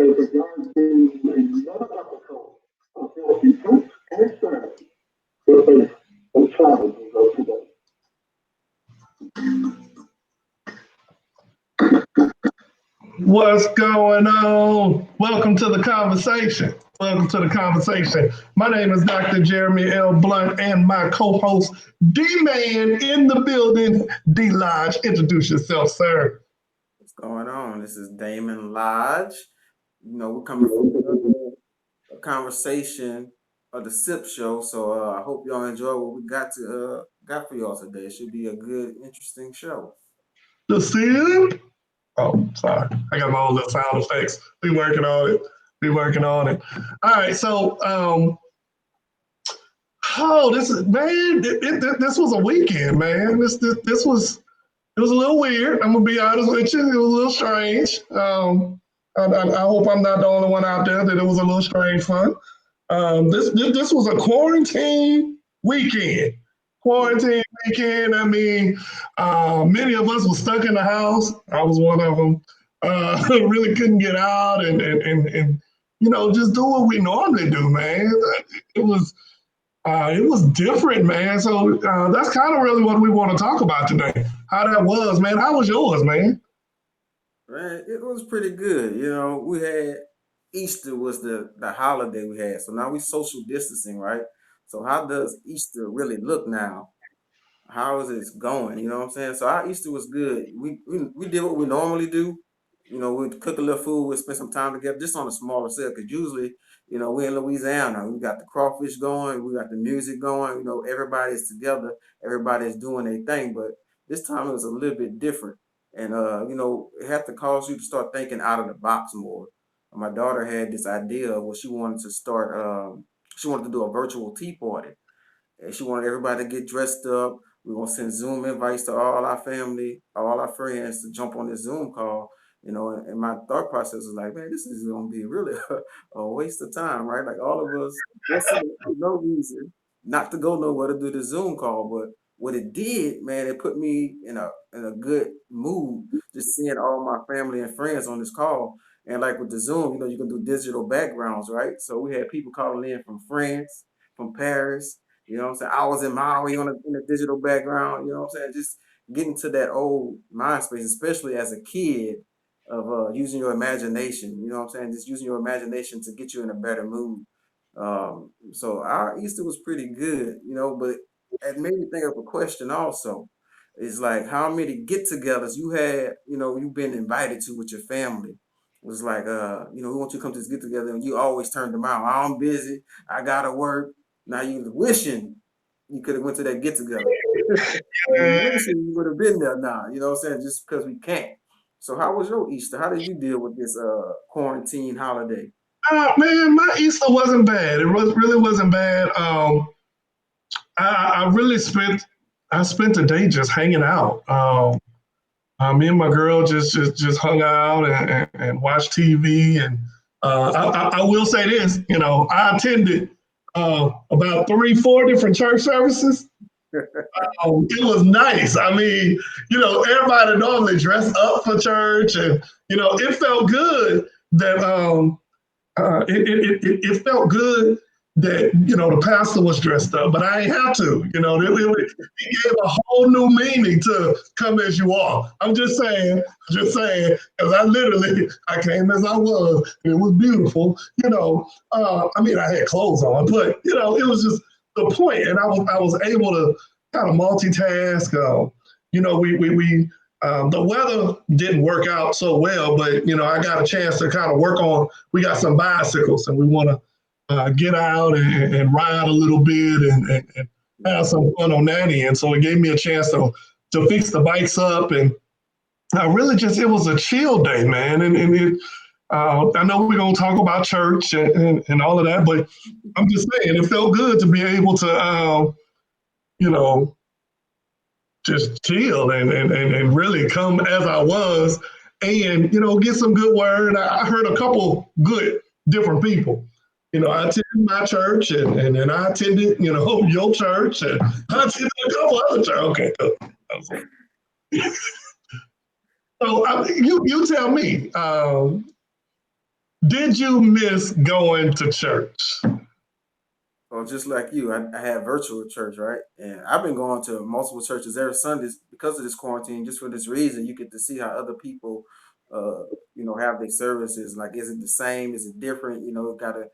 and began to another episode of Healthy Fruits and Strategies with a travel hero today. What's going on? Welcome to the conversation. Welcome to the conversation. My name is Dr. Jeremy L. Blunt and my co-host, D-Man in the building, D Lodge. Introduce yourself, sir. What's going on? This is Damon Lodge. We're coming from another conversation of the SIP show. So I hope y'all enjoy what we got for y'all today. It should be a good, interesting show. The Sid. Oh, sorry. I got my own little sound effects. We working on it. We working on it. All right. So, this is man. This was a weekend, man. This was it was a little weird. I'm gonna be honest with you. It was a little strange. I hope I'm not the only one out there that it was a little strange fun. This was a quarantine weekend. Quarantine weekend. I mean, many of us were stuck in the house. I was one of them. Really couldn't get out and just do what we normally do, man. It was it was different, man. So that's kind of really what we want to talk about today. How that was, man. How was yours, man? Right? It was pretty good. We had Easter was the holiday we had. So now we social distancing, right? So how does Easter really look now? How is it going? You know what I'm saying? So our Easter was good. We did what we normally do. We'd cook a little food, we'd spend some time together, just on a smaller scale. Because usually, we're in Louisiana. We got the crawfish going, we got the music going. Everybody's together, everybody's doing their thing. But this time it was a little bit different, and it had to cause you to start thinking out of the box more. My daughter had this idea of what she wanted to start. She wanted to do a virtual tea party, and she wanted everybody to get dressed up. We're gonna send Zoom invites to all our family, all our friends to jump on this Zoom call. And my thought process was like, man, this is gonna be really a waste of time, right? Like all of us dressing up for no reason, not to go nowhere to do the Zoom call. But what it did, man, it put me in a good mood just seeing all my family and friends on this call. And like with the Zoom, you can do digital backgrounds, right? So we had people calling in from France, from Paris, what I'm saying? I was in Maui in a digital background, what I'm saying? Just getting to that old mind space, especially as a kid, of using your imagination, what I'm saying? Just using your imagination to get you in a better mood. So our Easter was pretty good, but it made me think of a question also. It's like how many get togethers you had, you've been invited to with your family. It was like, we want you to come to this get together and you always turned them out. I'm busy, I gotta work. Now you wishing you could have went to that get together. You wishing you would have been there now, what I'm saying? Just because we can't. So how was your Easter? How did you deal with this quarantine holiday? Man, my Easter wasn't bad. It really wasn't bad. I really spent the day just hanging out. Me and my girl just hung out and watched TV. And I will say this, I attended about 3, 4 different church services. It was nice. I mean, everybody normally dress up for church, and it felt good that it felt good that the pastor was dressed up, but I ain't have to. It gave a whole new meaning to come as you are. I'm just saying, because I came as I was, and it was beautiful. I mean, I had clothes on, but it was just the point, and I was able to kind of multitask. We the weather didn't work out so well, but I got a chance to kind of work on. We got some bicycles, and we want to get out and ride a little bit and have some fun on that end. So it gave me a chance to fix the bikes up, and I really just it was a chill day, man. And it, I know we're gonna talk about church and all of that, but I'm just saying it felt good to be able to you know just chill and really come as I was and get some good word. I heard a couple good different people. I attended my church and I attended, your church and I attended a couple other churches. Okay, cool. So you tell me, Did you miss going to church? Well, just like you, I had virtual church, right? And I've been going to multiple churches every Sundays because of this quarantine. Just for this reason, you get to see how other people, uh, have their services. Like, is it the same? Is it different? Got to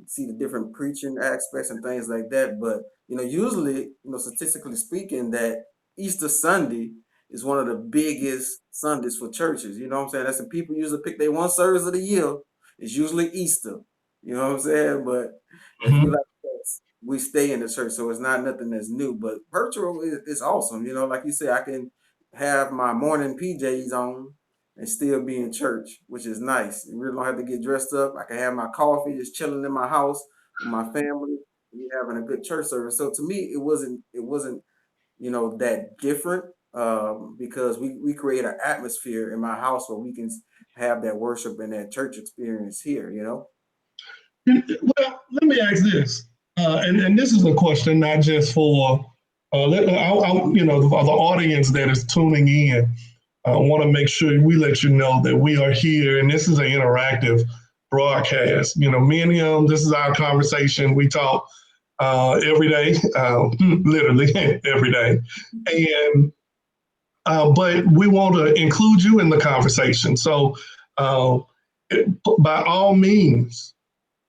see the different preaching aspects and things like that. But usually, statistically speaking, that Easter Sunday is one of the biggest Sundays for churches. You know what I'm saying? That's the people usually pick their one service of the year. It's usually Easter. You know what I'm saying? But if you Mhm. like us, we stay in the church, so it's not nothing that's new. But virtual is awesome. Like you said, I can have my morning PJs on and still be in church, which is nice. You really don't have to get dressed up. I can have my coffee just chilling in my house with my family. We having a good church service. So to me, it wasn't that different because we create an atmosphere in my house where we can have that worship and that church experience here. Well, let me ask this, and this is a question not just for for the audience that is tuning in. I want to make sure we let you know that we are here, and this is an interactive broadcast. Me and him, this is our conversation. We talk every day, literally every day, and but we want to include you in the conversation. So, uh, by all means,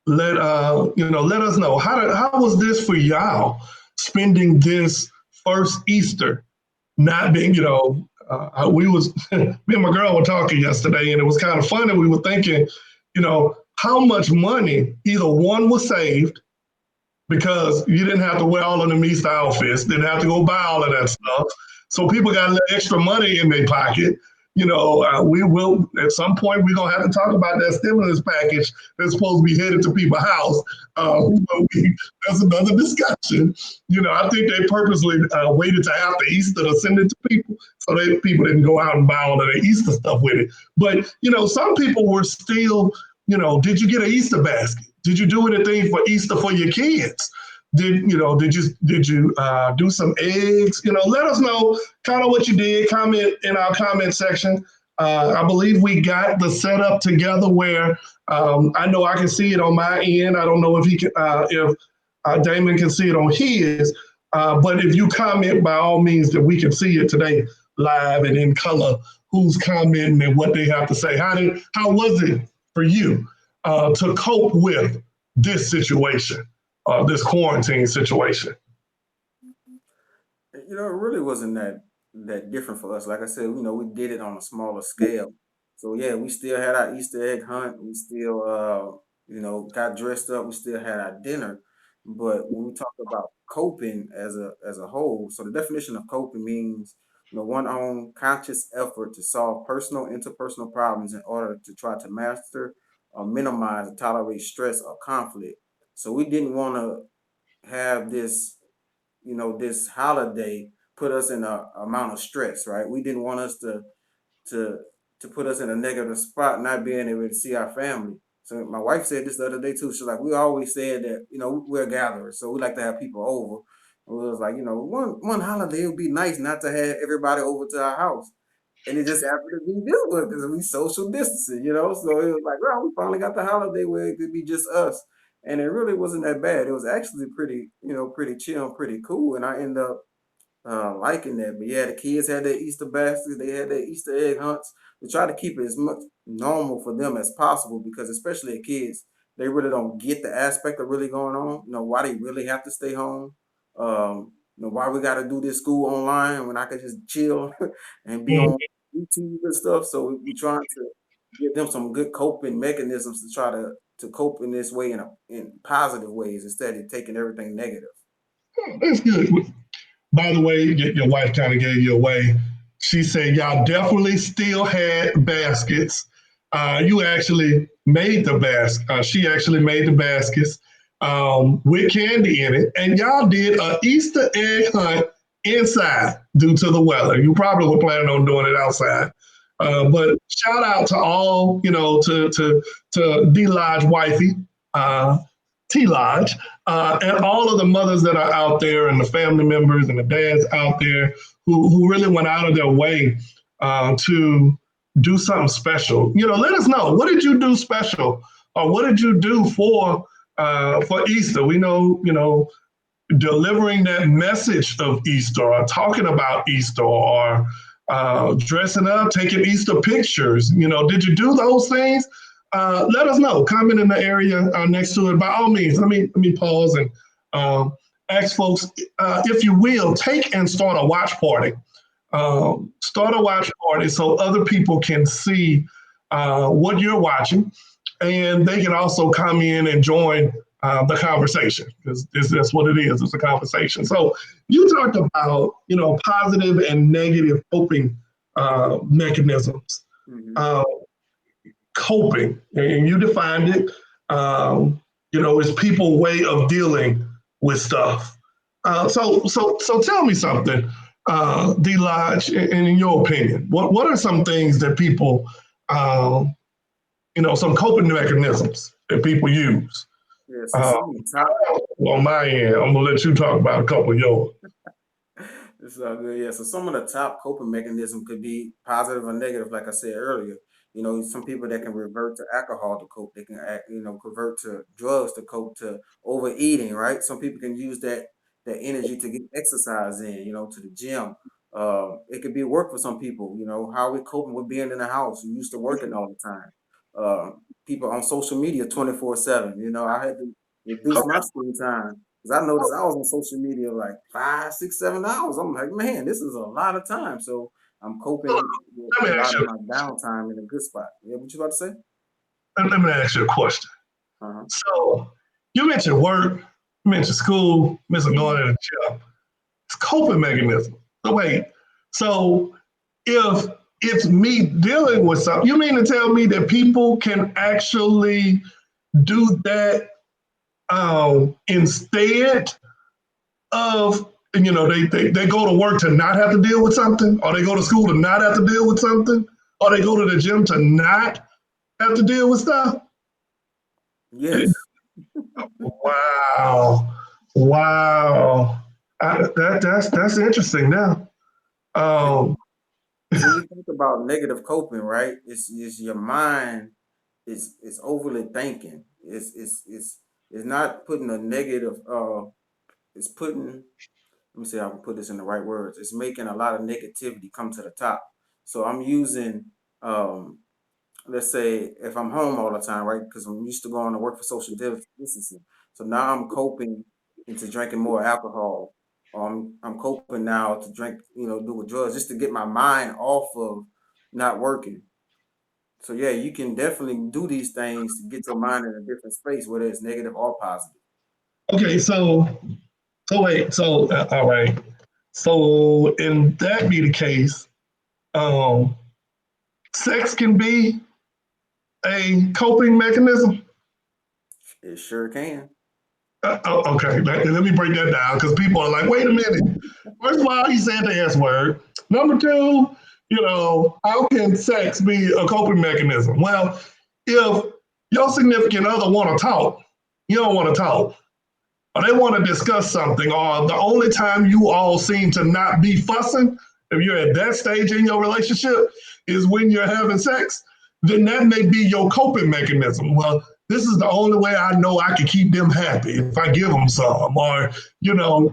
let us know how was this for y'all spending this first Easter not being we was me and my girl were talking yesterday and it was kind of funny. We were thinking, how much money either one was saved because you didn't have to wear all of them Easter outfits, didn't have to go buy all of that stuff. So people got a little extra money in their pocket. We will at some point we're gonna have to talk about that stimulus package that's supposed to be headed to people's house. That's another discussion. I think they purposely waited to after Easter to send it to people, so people didn't go out and buy all of their Easter stuff with it. But some people were still, did you get an Easter basket? Did you do anything for Easter for your kids? Did you do some eggs? Let us know kind of what you did. Comment in our comment section. I believe we got the setup together where I know I can see it on my end. I don't know if he can, if Damon can see it on his. But if you comment, by all means, that we can see it today live and in color. Who's commenting and what they have to say? How was it for you to cope with this situation, this quarantine situation? It really wasn't that different for us. Like I said, we did it on a smaller scale. So yeah, we still had our Easter egg hunt. We still, got dressed up. We still had our dinner. But when we talk about coping as a whole, so the definition of coping means, one own conscious effort to solve personal interpersonal problems in order to try to master or minimize or tolerate stress or conflict. So we didn't want to have this holiday put us in a amount of stress, right? We didn't want us to to put us in a negative spot, not being able to see our family. So my wife said this the other day too. She's like, we always said that we're gatherers, so we like to have people over. And we was like, one holiday it would be nice not to have everybody over to our house. And it just happened to be this one because we social distancing. So it was like, well, we finally got the holiday where it could be just us. And it really wasn't that bad. It was actually pretty chill, and pretty cool. And I ended up liking that. But yeah, the kids had their Easter baskets, they had their Easter egg hunts. We try to keep it as much normal for them as possible because especially the kids, they really don't get the aspect of really going on. Why they really have to stay home. Why we got to do this school online when I could just chill and be on YouTube and stuff. So we trying to give them some good coping mechanisms to try to cope in this way in positive ways instead of taking everything negative. That's good. By the way, your wife kind of gave you away. She said y'all definitely still had baskets. You actually made the basket. She actually made the baskets with candy in it, and y'all did a Easter egg hunt inside due to the weather. You probably were planning on doing it outside. But shout out to all, to D Lodge wifey, uh, T Lodge, and all of the mothers that are out there, and the family members and the dads out there who really went out of their way to do something special. Let us know, what did you do special or what did you do for Easter? We know, delivering that message of Easter, or talking about Easter, or dressing up, taking Easter pictures. Did you do those things? Let us know. Comment in the area next to it. By all means, let me pause and um, ask folks, if you will, take and start a watch party. Start a watch party so other people can see what you're watching, and they can also come in and join the conversation, because that's what it is. It's a conversation. So you talked about, positive and negative coping mechanisms. Mm-hmm. Uh, Coping, and you defined it, is people way of dealing with stuff. So tell me something, D Lodge, in your opinion, what are some things that people, some coping mechanisms that people use? Yeah, so Uh, some of the top on my end, I'm gonna let you talk about a couple of yours. It's all good. Yeah. So some of the top coping mechanism could be positive or negative, like I said earlier. Some people that can revert to alcohol to cope. They can convert to drugs to cope, to overeating. Right. Some people can use that energy to get exercise in. To the gym. It could be work for some people. How we coping with being in the house. We used to working all the time. People on social media 24/7. I had to reduce my screen time. Because I noticed I was on social media like 5, 6, 7 hours. I'm like, man, this is a lot of time. So I'm coping with Let a me ask lot of you, my downtime in a good spot. Yeah, what you about to say? let me ask you a question. Uh-huh. So you mentioned work, you mentioned school, you mentioned Mhm. going to the gym. It's coping mechanism. So wait, so if it's me dealing with something, you mean to tell me that people can actually do that instead of, they go to work to not have to deal with something, or they go to school to not have to deal with something, or they go to the gym to not have to deal with stuff? Yes. Wow. Wow. That's interesting now. Um, Because when you think about negative coping, right, it's your mind is overly thinking. It's not putting a negative. It's putting. Let me see how I can put this in the right words. It's making a lot of negativity come to the top. So I'm using um let's say if I'm home all the time, right? Because I'm used to going to work for social distancing. So now I'm coping into drinking more alcohol. I'm coping now to drink, do with drugs just to get my mind off of not working. So yeah, you can definitely do these things to get your mind in a different space, whether it's negative or positive. okay, so wait, all right. So in that be the case, um, sex can be a coping mechanism. It sure can. Okay, let me break that down, because people are like, wait a minute. First of all, he said the S word. Number two, how can sex be a coping mechanism? Well, if your significant other want to talk, you don't want to talk, or they want to discuss something, or the only time you all seem to not be fussing, if you're at that stage in your relationship, is when you're having sex, then that may be your coping mechanism. Well, this is the only way I know I can keep them happy, if I give them some, or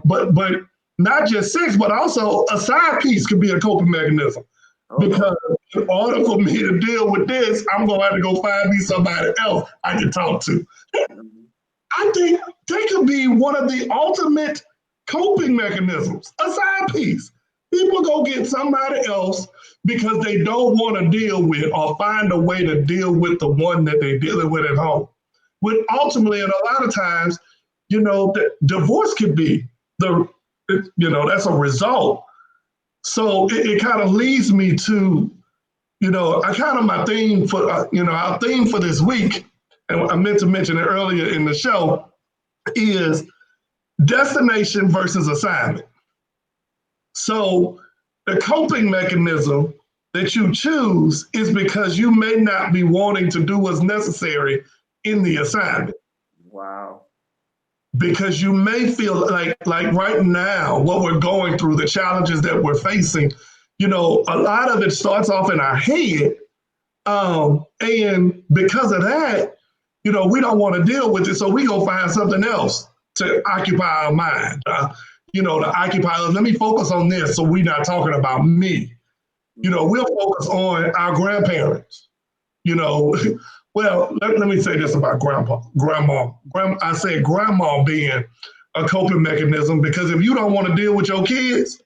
but not just sex, but also a side piece could be a coping mechanism. Oh Because no. in order for me to deal with this, I'm gonna have to go find me somebody else I can talk to. Mhm. I think they could be one of the ultimate coping mechanisms, a side piece. People go get somebody else because they don't want to deal with, or find a way to deal with, the one that they're dealing with at home. When ultimately, and a lot of times, the divorce could be that's a result. So it kind of leads me to, I kind of, my theme for, our theme for this week, and I meant to mention it earlier in the show, is destination versus assignment. So the coping mechanism that you choose is because you may not be wanting to do what's necessary in the assignment. Wow. Because you may feel like right now, what we're going through, the challenges that we're facing, a lot of it starts off in our head. And because of that, we don't want to deal with it, so we go find something else to occupy our mind. To occupy, let me focus on this so we're not talking about me. We'll focus on our grandparents. You know, well, let me say this about grandma. I say grandma being a coping mechanism because if you don't want to deal with your kids,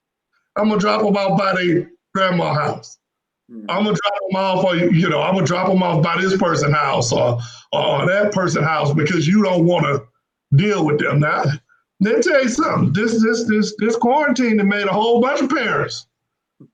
I'm gonna drop them off by their grandma house. I'm gonna drop them off, or I'm gonna drop them off by this person's house or that person's house because you don't want to deal with them. Now, let me tell you something. This quarantine that made a whole bunch of parents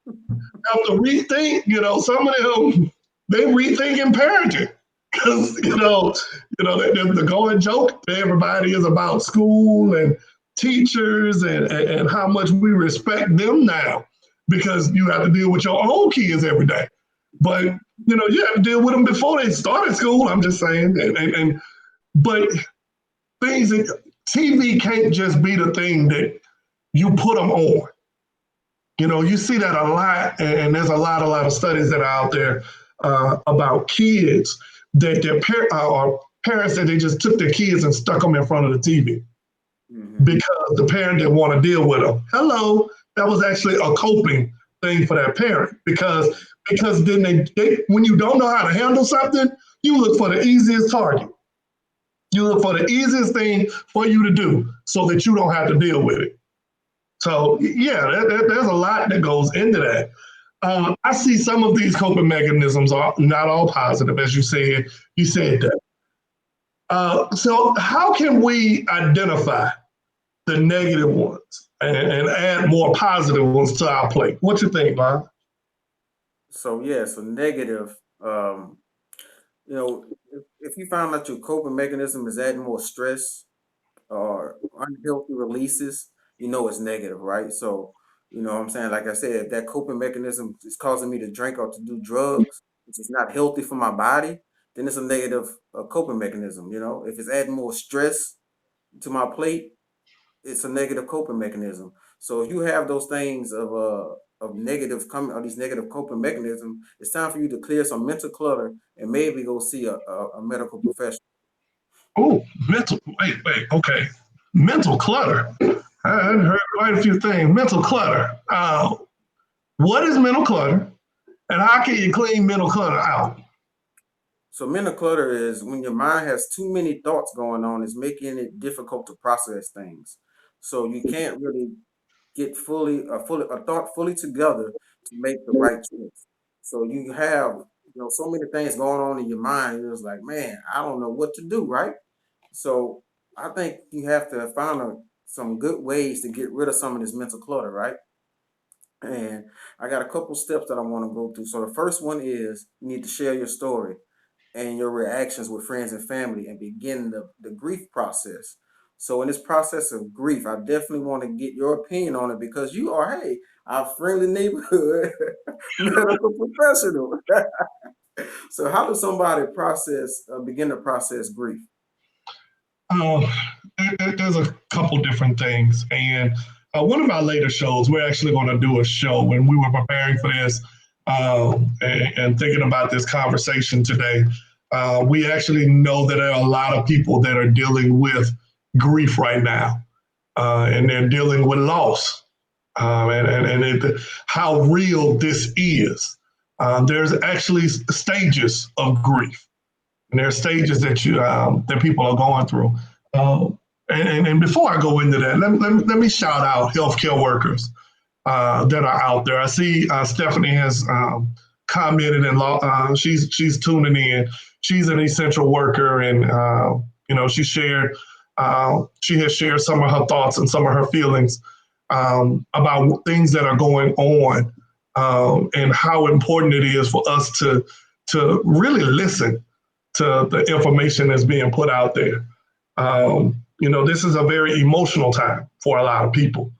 have to rethink. Some of them they rethinking parenting because the going joke to everybody is about school and teachers and how much we respect them now because you have to deal with your own kids every day. But you have to deal with them before they started school. I'm just saying, but things that TV can't just be the thing that you put them on. You see that a lot, and there's a lot of studies that are out there about kids that their or parents that they just took their kids and stuck them in front of the TV because the parent didn't want to deal with them. Hello, that was actually a coping thing for that parent because then they when you don't know how to handle something, you look for the easiest target. You look for the easiest thing for you to do so that you don't have to deal with it. So yeah, there's a lot that goes into that. I see some of these coping mechanisms are not all positive, as you said. You said that. So how can we identify the negative ones and add more positive ones to our plate? What you think, Bob? So yeah, so negative. If you find that your coping mechanism is adding more stress or unhealthy releases, it's negative, right? So, what I'm saying, like I said, if that coping mechanism is causing me to drink or to do drugs, which is not healthy for my body, then it's a negative coping mechanism. If it's adding more stress to my plate, it's a negative coping mechanism. So if you have those things of negative coming or these negative coping mechanisms, it's time for you to clear some mental clutter and maybe go see a medical professional. Oh, wait, okay. Mental clutter. I heard quite a few things. Mental clutter. What is mental clutter, and how can you clean mental clutter out? So mental clutter is when your mind has too many thoughts going on, it's making it difficult to process things. So you can't really get a thought fully together to make the right choice. So you have so many things going on in your mind. It's like, man, I don't know what to do, right? So I think you have to find some good ways to get rid of some of this mental clutter, right? And I got a couple steps that I want to go through. So the first one is you need to share your story and your reactions with friends and family and begin the grief process. So in this process of grief, I definitely want to get your opinion on it because you are, hey, our friendly neighborhood medical professional. So how does somebody begin to process grief? Uh, there's a couple different things. And one of our later shows, we're actually going to do a show when we were preparing for this and thinking about this conversation today. We actually know that there are a lot of people that are dealing with grief right now, and they're dealing with loss how real this is. There's actually stages of grief. And there are stages that people are going through. And before I go into that, let me shout out healthcare workers that are out there. I see Stephanie has commented and she's tuning in. She's an essential worker, and she has shared some of her thoughts and some of her feelings about things that are going on and how important it is for us to really listen to the information that's being put out there. This is a very emotional time for a lot of people.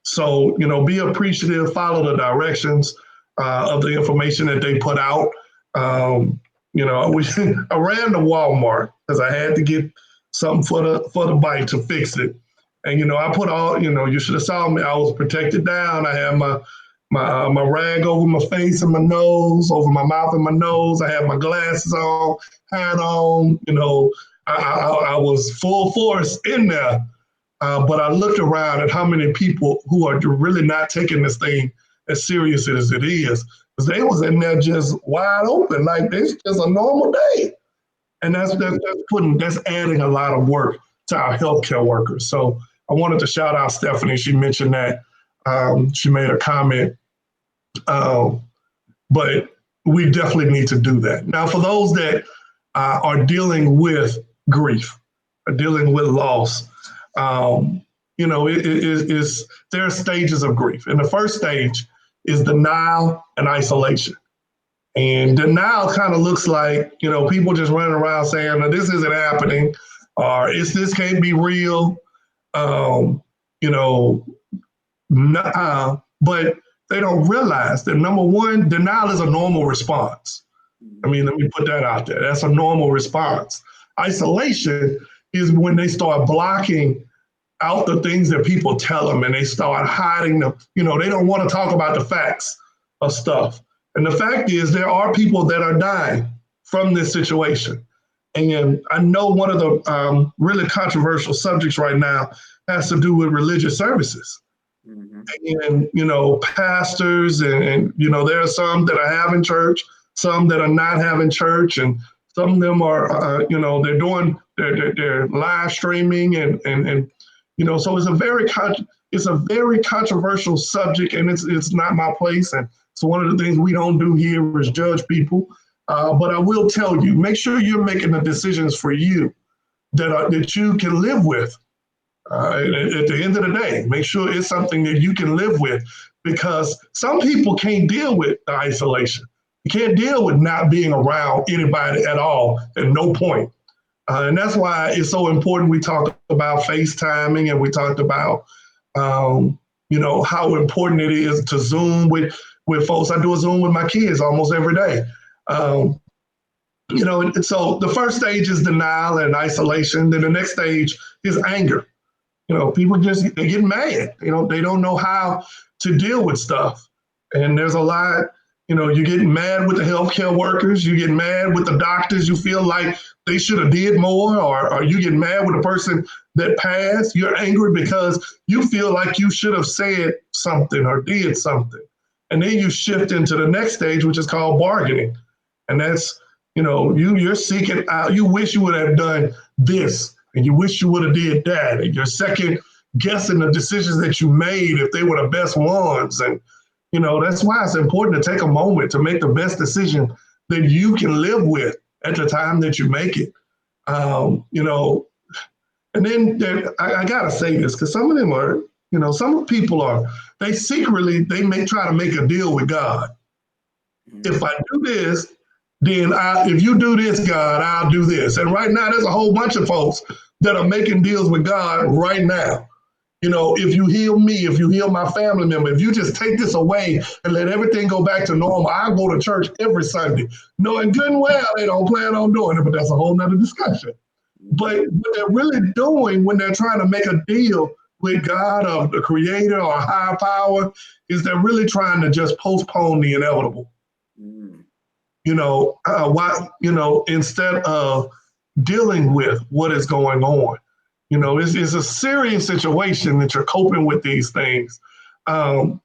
So, be appreciative, follow the directions of the information that they put out. I ran to Walmart because I had to get something for the bike to fix it. And, I put all, you should have saw me. I was protected down. I had my rag over my face and my nose, over my mouth and my nose. I had my glasses on, hat on. I was full force in there. But I looked around at how many people who are really not taking this thing as serious as it is, because they was in there just wide open, like this just a normal day. And that's adding a lot of work to our healthcare workers. So I wanted to shout out Stephanie. She mentioned that. She made a comment, um, but we definitely need to do that. Now, for those that are dealing with grief, are dealing with loss, um, there are stages of grief. And the first stage is denial and isolation. And denial kind of looks like, people just running around saying, no, this isn't happening, or this can't be real. Um, you know, but they don't realize that number one, denial is a normal response. I mean, let me put that out there. That's a normal response. Isolation is when they start blocking out the things that people tell them and they start hiding them. They don't want to talk about the facts of stuff. And the fact is, there are people that are dying from this situation. And I know one of the really controversial subjects right now has to do with religious services. Mm-hmm. And, pastors, and there are some that are having church, some that are not having church, and some of them are, they're live streaming and so it's a very controversial subject, and it's not my place. And so one of the things we don't do here is judge people. But I will tell you, make sure you're making the decisions for you that you can live with. At the end of the day, make sure it's something that you can live with, because some people can't deal with the isolation. You can't deal with not being around anybody at all at no point. And that's why it's so important. We talked about FaceTiming, and we talked about, how important it is to Zoom with folks. I do a Zoom with my kids almost every day. And so the first stage is denial and isolation. Then the next stage is anger. People they get mad. They don't know how to deal with stuff. And there's a lot, you're getting mad with the healthcare workers, you get mad with the doctors, you feel like they should have did more, or you get mad with the person that passed. You're angry because you feel like you should have said something or did something. And then you shift into the next stage, which is called bargaining. And that's, you're seeking out, you wish you would have done this, and you wish you would have did that, and you're second guessing the decisions that you made if they were the best ones. And that's why it's important to take a moment to make the best decision that you can live with at the time that you make it. And then I gotta say this, because some of them are, some people are, they may try to make a deal with God. Mm-hmm. If I do this, then if you do this, God, I'll do this. And right now, there's a whole bunch of folks that are making deals with God right now. If you heal me, if you heal my family member, if you just take this away and let everything go back to normal, I'll go to church every Sunday. Knowing good and well they don't plan on doing it, but that's a whole nother discussion. But what they're really doing when they're trying to make a deal with God or the creator or a higher power is they're really trying to just postpone the inevitable. Mm. Instead of dealing with what is going on. It's a serious situation that you're coping with these things. And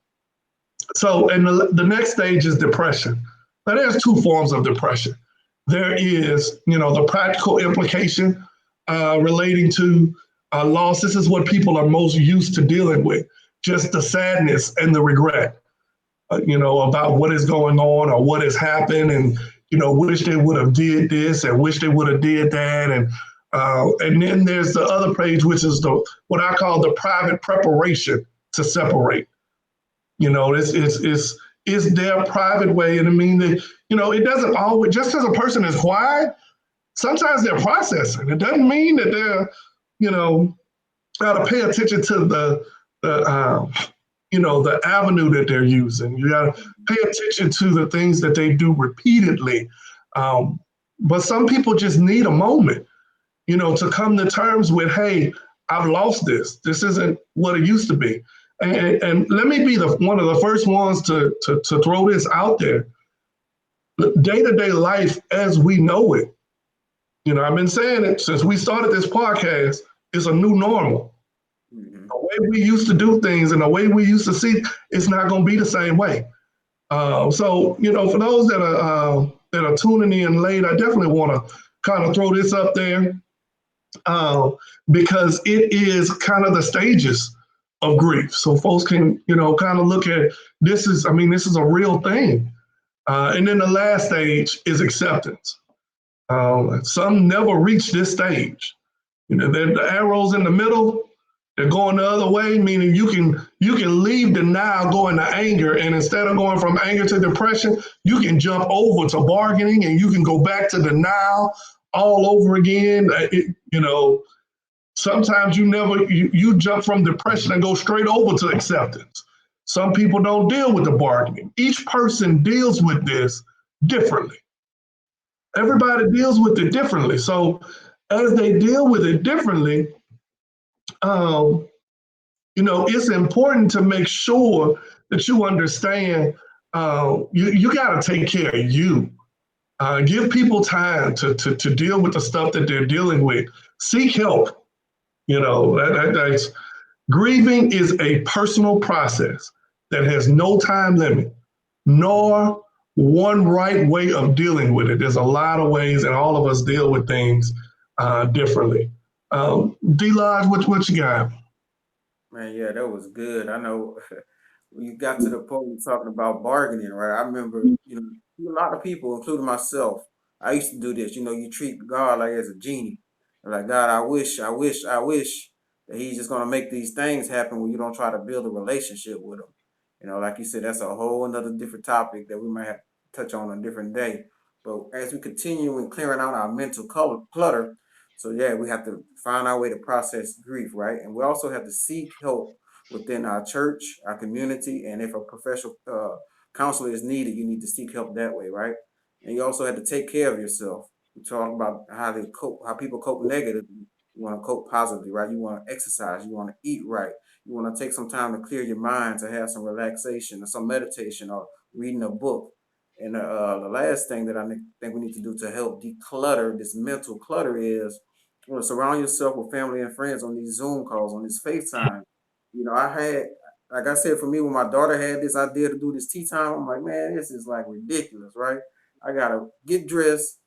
the next stage is depression. Now, there's two forms of depression. There is, the practical implication relating to loss. This is what people are most used to dealing with, just the sadness and the regret, about what is going on or what has happened, and wish they would have did this and wish they would have did that. And then there's the other page, which is what I call the private preparation to separate. It's their private way. And I mean, that, it doesn't always, just as a person is quiet, sometimes they're processing. It doesn't mean that they're, got to pay attention to the avenue that they're using. You got to pay attention to the things that they do repeatedly. But some people just need a moment, to come to terms with, hey, I've lost this. This isn't what it used to be. And let me be one of the first ones to throw this out there. Day-to-day life as we know it, I've been saying it since we started this podcast, is a new normal. Mm-hmm. The way we used to do things and the way we used to see, it's not going to be the same way. So, for those that are tuning in late, I definitely want to kind of throw this up there uh, because it is kind of the stages of grief. So folks can, kind of look at this is, this is a real thing. And then the last stage is acceptance. Some never reach this stage. The arrows in the middle, they're going the other way, meaning you can leave denial going to anger, and instead of going from anger to depression, you can jump over to bargaining, and you can go back to denial all over again. Sometimes you jump from depression and go straight over to acceptance. Some people don't deal with the bargaining. Each person deals with this differently. Everybody deals with it differently. So as they deal with it differently, um, it's important to make sure that you understand you got to take care of you. Give people time to deal with the stuff that they're dealing with. Seek help. That's grieving is a personal process that has no time limit, nor one right way of dealing with it. There's a lot of ways, and all of us deal with things differently. D Lodge, what you got? Man, yeah, that was good. I know when you got to the point you talking about bargaining, right? I remember, a lot of people, including myself, I used to do this. You treat God like as a genie. Like, God, I wish that He's just gonna make these things happen when you don't try to build a relationship with Him. Like you said, that's a whole another different topic that we might have to touch on a different day. But as we continue in clearing out our mental clutter, so yeah, we have to find our way to process grief, right? And we also have to seek help within our church, our community, and if a professional counselor is needed, you need to seek help that way, right? And you also have to take care of yourself. We talk about how they cope, how people cope negatively. You want to cope positively, right? You want to exercise. You want to eat right. You want to take some time to clear your mind, to have some relaxation or some meditation or reading a book. And the last thing that think we need to do to help declutter this mental clutter is surround yourself with family and friends on these Zoom calls, on this FaceTime. I had, like I said, for me, when my daughter had this idea to do this tea time, I'm like, man, this is like ridiculous, right? I gotta get dressed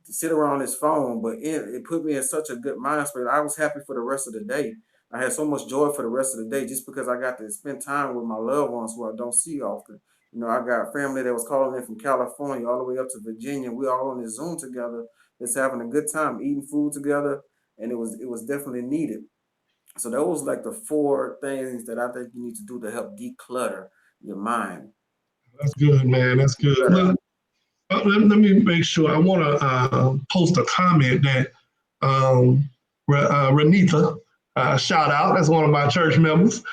to sit around this phone, but it put me in such a good mind space. I was happy for the rest of the day. I had so much joy for the rest of the day just because I got to spend time with my loved ones who I don't see often. I got family that was calling in from California all the way up to Virginia. We all on this Zoom together, just having a good time, eating food together, and it was definitely needed. So that was like the four things that I think you need to do to help declutter your mind. That's good, man. That's good. Declutter. Let me make sure. I want to post a comment that Renita, shout out, that's one of my church members.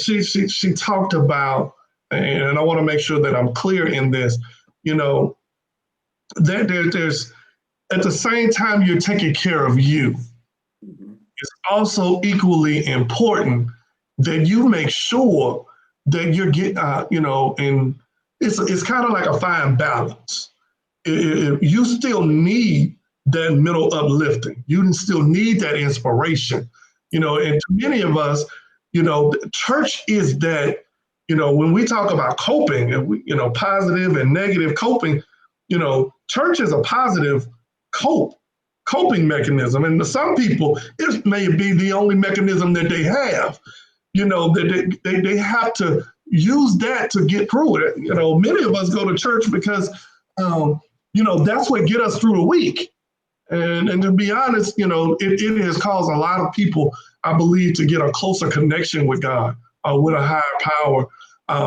She talked about, and I want to make sure that I'm clear in this. There's at the same time you're taking care of you, Mhm. it's also equally important that you make sure that you're getting, and it's kind of like a fine balance. You still need that middle uplifting. You still need that inspiration. And to many of us, church is that, when we talk about coping and positive and negative coping, church is a positive cope coping mechanism. And to some people, it may be the only mechanism that they have, that they have to use that to get through it. Many of us go to church because, that's what get us through the week. And to be honest, it has caused a lot of people, I believe, to get a closer connection with God, with a higher power,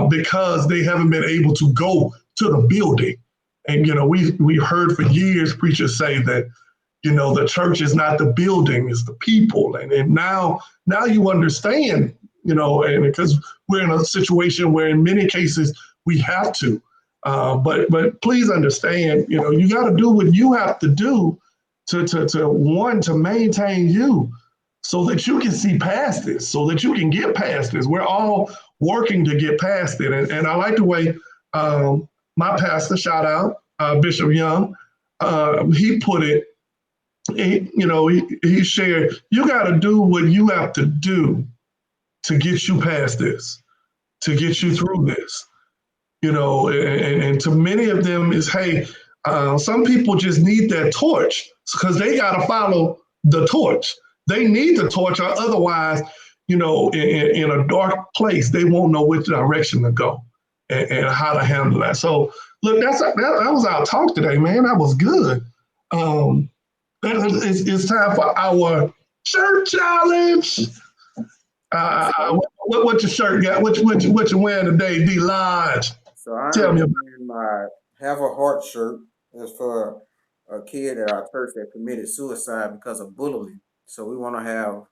because they haven't been able to go to the building. And we heard for years preachers say that the church is not the building, it's the people. And now you understand, and because we're in a situation where in many cases we have to. But please understand, you got to do what you have to do to one, to maintain you, so that you can see past this, so that you can get past this. We're all working to get past it. And I like the way my pastor, shout out, Bishop Young, he put it, he shared, you got to do what you have to do to get you past this, to get you through this. And to many of them is, hey, some people just need that torch because they got to follow the torch. They need the torch, or otherwise, in a dark place, they won't know which direction to go and how to handle that. So, look, that was our talk today, man. That was good. Um, it's time for our shirt challenge. What your shirt got? What you wearing today, D Lodge? So I Tell am me about wearing my Have a Heart shirt. It's for a kid at our church that committed suicide because of bullying. So we want to have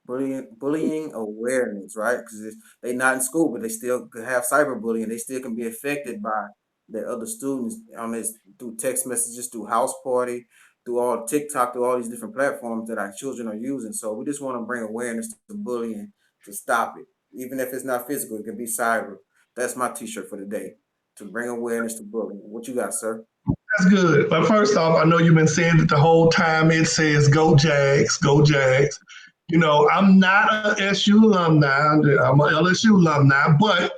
bullying awareness, right? Because they not in school, but they still could have cyberbullying. They still can be affected by the other students on this through text messages, through house party, through all TikTok, through all these different platforms that our children are using. So we just want to bring awareness to bullying to stop it, even if it's not physical. It can be cyber. That's my T-shirt for the day to bring awareness to bullying. What you got, sir? that's good. But first off, I know you've been saying it the whole time. It says "Go Jags, go Jags." I'm not a SU alumni. I'm an LSU alumni, but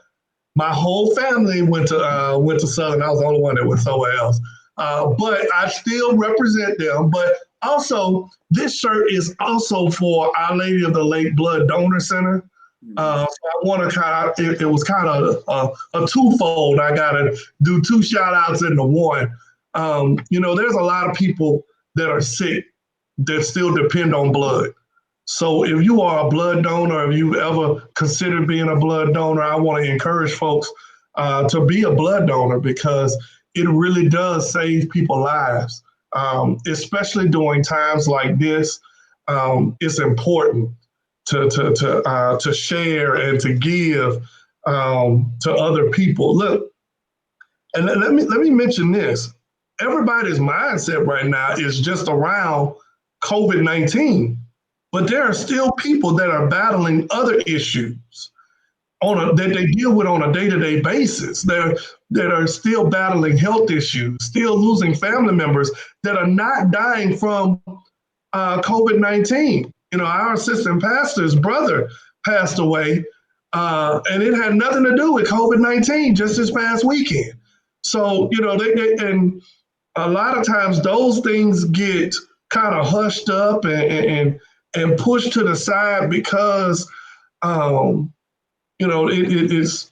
my whole family went to Southern. I was the only one that went somewhere else. But I still represent them. But also, this shirt is also for Our Lady of the Lake Blood Donor Center. Mhm. So I want to kind of, it was kind of a twofold. I got to do two shout outs into one. There's a lot of people that are sick that still depend on blood. So if you are a blood donor, if you've ever considered being a blood donor, I want to encourage folks to be a blood donor because it really does save people lives, especially during times like this. It's important to share and to give to other people. Look, and let me mention this. Everybody's mindset right now is just around COVID-19, but there are still people that are battling other issues that they deal with on a day-to-day basis. That are still battling health issues, still losing family members that are not dying from COVID-19. Our assistant pastor's brother passed away, and it had nothing to do with COVID-19 just this past weekend. So, and a lot of times those things get kind of hushed up and pushed to the side because, um, it is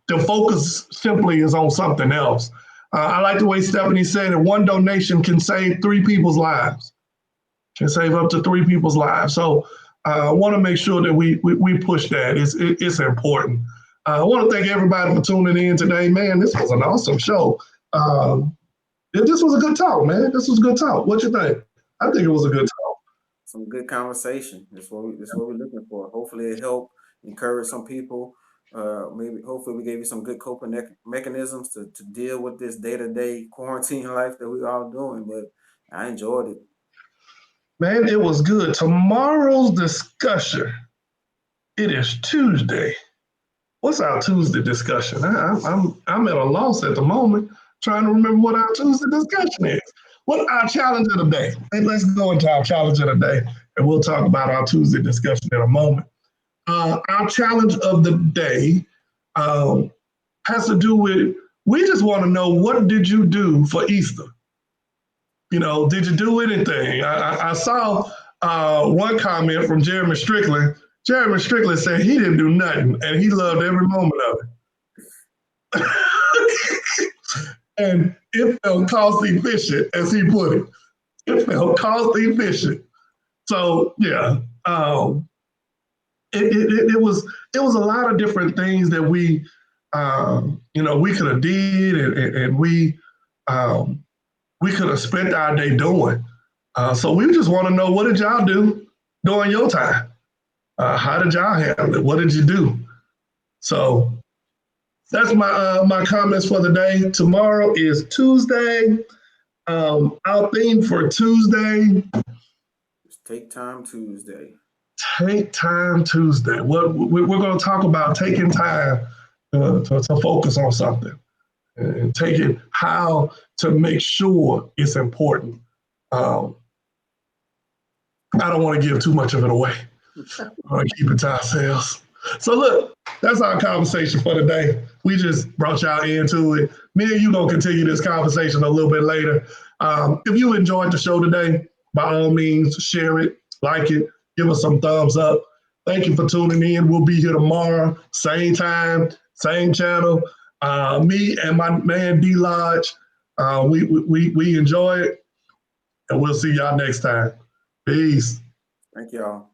the focus simply is on something else. I like the way Stephanie said that one donation can save three people's lives, can save up to three people's lives. So I want to make sure that we push that. It's important. I want to thank everybody for tuning in today. Man, this was an awesome show. This was a good talk, man. This was a good talk. What you think? I think it was a good talk. Some good conversation. That's what we're looking for. Hopefully, it helped encourage some people. Maybe hopefully we gave you some good coping mechanisms to deal with this day to day quarantine life that we all doing. But I enjoyed it. Man, it was good. Tomorrow's discussion, it is Tuesday. What's our Tuesday discussion? I'm at a loss at the moment, trying to remember what our Tuesday discussion is. What our challenge of the day? Hey, let's go into our challenge of the day, and we'll talk about our Tuesday discussion in a moment. Our challenge of the day um, has to do with we just want to know what did you do for Easter? Did you do anything? I saw one comment from Jeremy Strickland. Jeremy Strickland said he didn't do nothing and he loved every moment of it. And it felt cost efficient, as he put it. It felt cost efficient. So yeah, it was a lot of different things that we could have did and we could have spent our day doing. So we just want to know, what did y'all do during your time? How did y'all handle it? What did you do? So that's my comments for the day. Tomorrow is Tuesday. Our theme for Tuesday Take Time Tuesday. Take Time Tuesday. What we're going to talk about taking time to focus on something and taking how to make sure it's important. Um, I don't want to give too much of it away. I want to keep it to ourselves. So look, that's our conversation for today. We just brought y'all into it. Me and you gonna continue this conversation a little bit later. If you enjoyed the show today, by all means, share it, like it, give us some thumbs up. Thank you for tuning in. We'll be here tomorrow, same time, same channel. Me and my man D Lodge. We enjoy it, and we'll see y'all next time. Peace. Thank y'all.